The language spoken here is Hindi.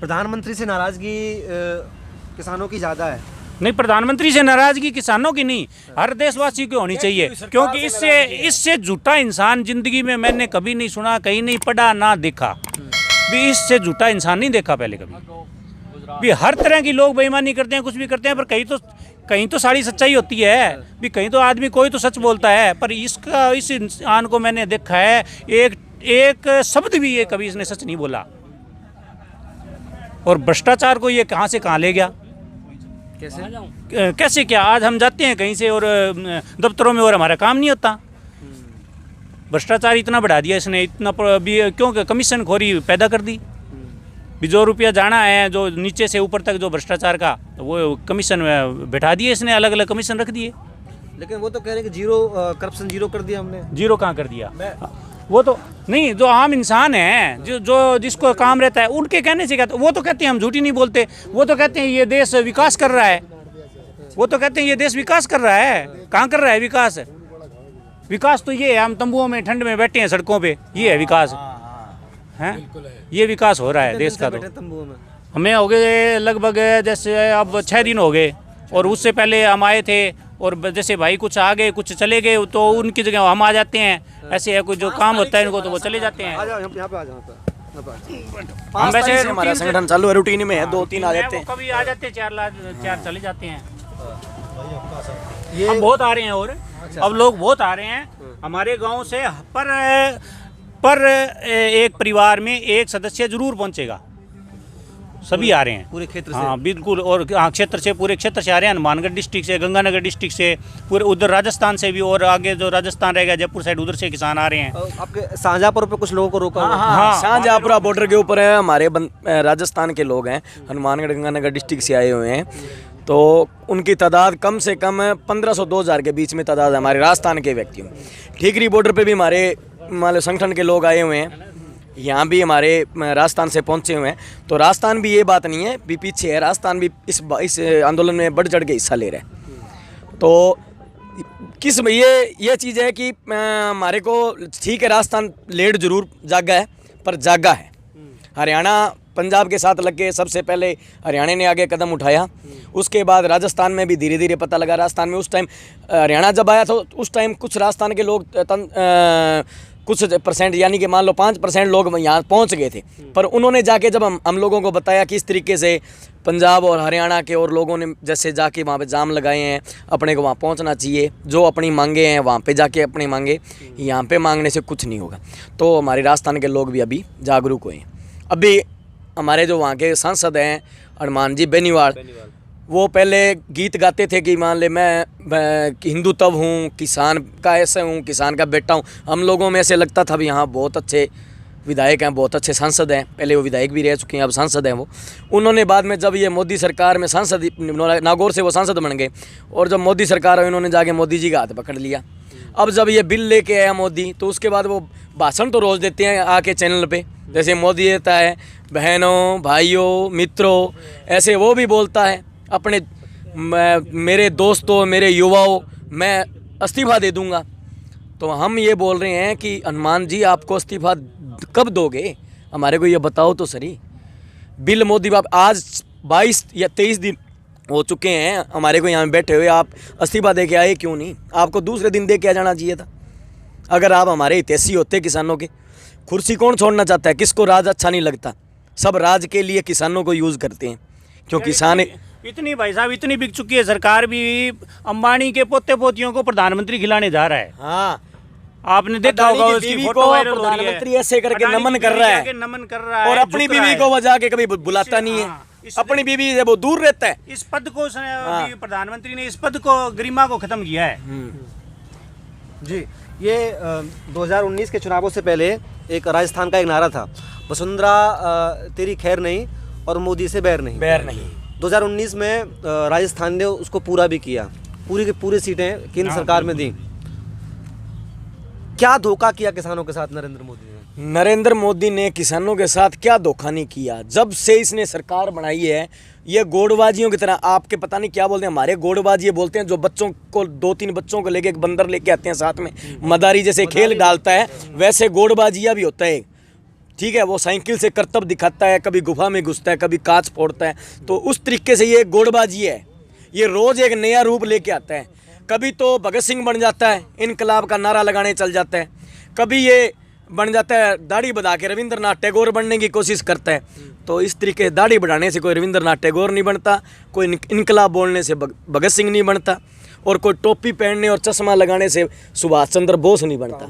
प्रधानमंत्री से नाराजगी किसानों की ज़्यादा है। नहीं, प्रधानमंत्री से नाराजगी किसानों की नहीं, हर देशवासी की होनी चाहिए, क्योंकि इससे झूठा इंसान जिंदगी में मैंने कभी नहीं सुना, कहीं नहीं पढ़ा, ना देखा भी। इससे झूठा इंसान नहीं देखा पहले कभी भी। हर तरह की लोग बेईमानी करते हैं, कुछ भी करते हैं, पर कहीं तो सारी सच्चाई होती है भी। कहीं तो आदमी कोई तो सच बोलता है, पर इस इंसान को मैंने देखा है एक शब्द भी ये कभी इसने सच नहीं बोला। और भ्रष्टाचार को ये कहाँ से कहाँ ले गया, कैसे क्या। आज हम जाते हैं कहीं से और दफ्तरों में और हमारा काम नहीं होता। भ्रष्टाचार इतना बढ़ा दिया इसने, इतना क्यों कमीशन खोरी पैदा कर दी भी। जो रुपया जाना है जो नीचे से ऊपर तक जो भ्रष्टाचार का, वो कमीशन बैठा दिए इसने, अलग अलग कमीशन रख दिए। लेकिन वो तो कह रहे हैं कि जीरो करप्शन जीरो कर दिया हमने। जीरो कहाँ कर दिया, वो तो नहीं। जो आम इंसान है, जो जिसको काम रहता है, उनके कहने से कहते, वो तो कहते हैं हम झूठी नहीं बोलते। वो तो कहते हैं ये देश विकास कर रहा है, वो तो कहते हैं ये देश विकास कर रहा है। कहाँ कर रहा है विकास? विकास तो ये है, हम तंबुओं में ठंड में बैठे हैं सड़कों पे, ये है विकास है। ये विकास हो रहा है देश का। तो हमें हो गए लगभग जैसे अब 6 दिन हो गए, और उससे पहले हम आए थे, और जैसे भाई कुछ आ गए कुछ चले गए तो उनकी जगह हम आ जाते हैं। ऐसे है, कुछ जो काम होता है इनको तो वो चले जाते हैं। हम वैसे हमारा संगठन चालू है, रूटीन में है, 2-3 आ जाते हैं, कभी आ जाते हैं 4 चले जाते हैं। हम बहुत आ रहे हैं, और अब लोग बहुत आ रहे हैं हमारे गांव से। पर एक परिवार में एक सदस्य जरूर पहुंचेगा। सभी आ रहे हैं पूरे क्षेत्र से। हाँ बिल्कुल, और क्षेत्र से, पूरे क्षेत्र से आ रहे हैं। हनुमानगढ़ डिस्ट्रिक्ट से, गंगानगर डिस्ट्रिक्ट से, पूरे उधर राजस्थान से भी, और आगे जो राजस्थान रहेगा जयपुर साइड, उधर से किसान आ रहे हैं। आपके शाहजहाँपुर पे कुछ लोगों को रोका? हाँ, शाहजहाँपुर बॉर्डर के ऊपर है, हमारे राजस्थान के लोग हैं, हनुमानगढ़ गंगानगर डिस्ट्रिक्ट से आए हुए हैं। तो उनकी तादाद कम से कम 1500-2000 के बीच में तादाद है हमारे राजस्थान के व्यक्तियों। ठीकरी बॉर्डर पे भी हमारे संगठन के लोग आए हुए हैं, यहाँ भी हमारे राजस्थान से पहुँचे हुए हैं। तो राजस्थान भी ये बात नहीं है भी पीछे है, राजस्थान भी इस आंदोलन में बढ़ चढ़ के हिस्सा ले रहे हैं। तो ये चीज़ है कि हमारे को ठीक है, राजस्थान लेट जरूर जागा है, पर जागा है। हरियाणा पंजाब के साथ लग के सबसे पहले हरियाणा ने आगे कदम उठाया, उसके बाद राजस्थान में भी धीरे धीरे पता लगा। राजस्थान में उस टाइम हरियाणा जब आया तो उस टाइम कुछ राजस्थान के लोग कुछ परसेंट, यानी कि मान लो 5% लोग यहाँ पहुँच गए थे। पर उन्होंने जाके जब हम लोगों को बताया कि इस तरीके से पंजाब और हरियाणा के और लोगों ने जैसे जाके वहाँ पे जाम लगाए हैं, अपने को वहाँ पहुँचना चाहिए, जो अपनी मांगे हैं वहाँ पे जाके अपनी मांगे, यहाँ पे मांगने से कुछ नहीं होगा। तो हमारे राजस्थान के लोग भी अभी जागरूक हुए हैं। अभी हमारे जो वहाँ के सांसद हैं हनुमान जी बेनीवाल, वो पहले गीत गाते थे कि मान ले मैं हिंदू तब हूँ, किसान का ऐसे हूँ, किसान का बेटा हूँ। हम लोगों में ऐसे लगता था भी यहाँ बहुत अच्छे विधायक हैं, बहुत अच्छे सांसद हैं। पहले वो विधायक भी रह चुके हैं, अब सांसद हैं वो। उन्होंने बाद में जब ये मोदी सरकार में सांसद, नागौर से वो सांसद बन गए, और जब मोदी सरकार आई उन्होंने जाके मोदी जी का हाथ पकड़ लिया। अब जब ये बिल लेके आया मोदी, तो उसके बाद वो भाषण तो रोज़ देते हैं आके चैनल पे, जैसे मोदी देता है बहनों भाइयों मित्रों, ऐसे वो भी बोलता है अपने मेरे दोस्तों मेरे युवाओं मैं इस्तीफा दे दूंगा। तो हम ये बोल रहे हैं कि हनुमान जी आपको इस्तीफा कब दोगे, हमारे को ये बताओ तो सही। बिल मोदी बाप आज 22 या 23 दिन हो चुके हैं हमारे को यहाँ बैठे हुए, आप इस्तीफा दे के आए क्यों नहीं? आपको दूसरे दिन दे के आ जाना चाहिए था। अगर आप हमारे हितैषी होते किसानों के। कुर्सी कौन छोड़ना चाहता है, किसको राज अच्छा नहीं लगता? सब राज के लिए किसानों को यूज़ करते हैं, क्यों किसान इतनी भाई साहब इतनी बिक चुकी है सरकार भी, अंबानी के पोते पोतियों को प्रधानमंत्री खिलाने जा रहा है। हाँ, आपने देखा होगा उसकी फोटो वायरल हो रही है, ऐसे करके नमन कर रहा है, और अपनी बीवी को वो जाके कभी बुलाता नहीं है। अपनी बीवी से वो दूर रहता है। इस पद को प्रधानमंत्री ने इस पद को गरिमा को खत्म किया है। जी, ये 2019 के चुनावों से पहले एक राजस्थान का एक नारा था, वसुंधरा तेरी खैर नहीं और मोदी से बैर नहीं। 2019 में राजस्थान ने उसको पूरा भी किया, पूरी की पूरी सीटें केंद्र सरकार में दी। क्या धोखा किया किसानों के साथ नरेंद्र मोदी ने? नरेंद्र मोदी ने किसानों के साथ क्या धोखा नहीं किया। जब से इसने सरकार बनाई है, ये गोड़बाजियों की तरह, आपके पता नहीं क्या बोलते हैं, हमारे गोड़बाजी ये बोलते हैं, जो बच्चों को 2-3 बच्चों को लेके एक बंदर लेके आते हैं साथ में, मदारी जैसे खेल डालता है, वैसे गोड़बाजिया भी होता है। ठीक है, वो साइकिल से करतब दिखाता है, कभी गुफा में घुसता है, कभी कांच फोड़ता है। तो उस तरीके से ये गोड़बाजी है, ये रोज़ एक नया रूप लेके आता है। कभी तो भगत सिंह बन जाता है, इनकलाब का नारा लगाने चल जाता है, कभी ये बन जाता है दाढ़ी बढ़ा के रविंद्रनाथ टैगोर बनने की कोशिश करता है। तो इस तरीके दाढ़ी बढ़ाने से कोई रविंद्रनाथ टैगोर नहीं बनता, कोई इनकलाब बोलने से भगत सिंह नहीं बनता, और कोई टोपी पहनने और चश्मा लगाने से सुभाष चंद्र बोस नहीं बनता।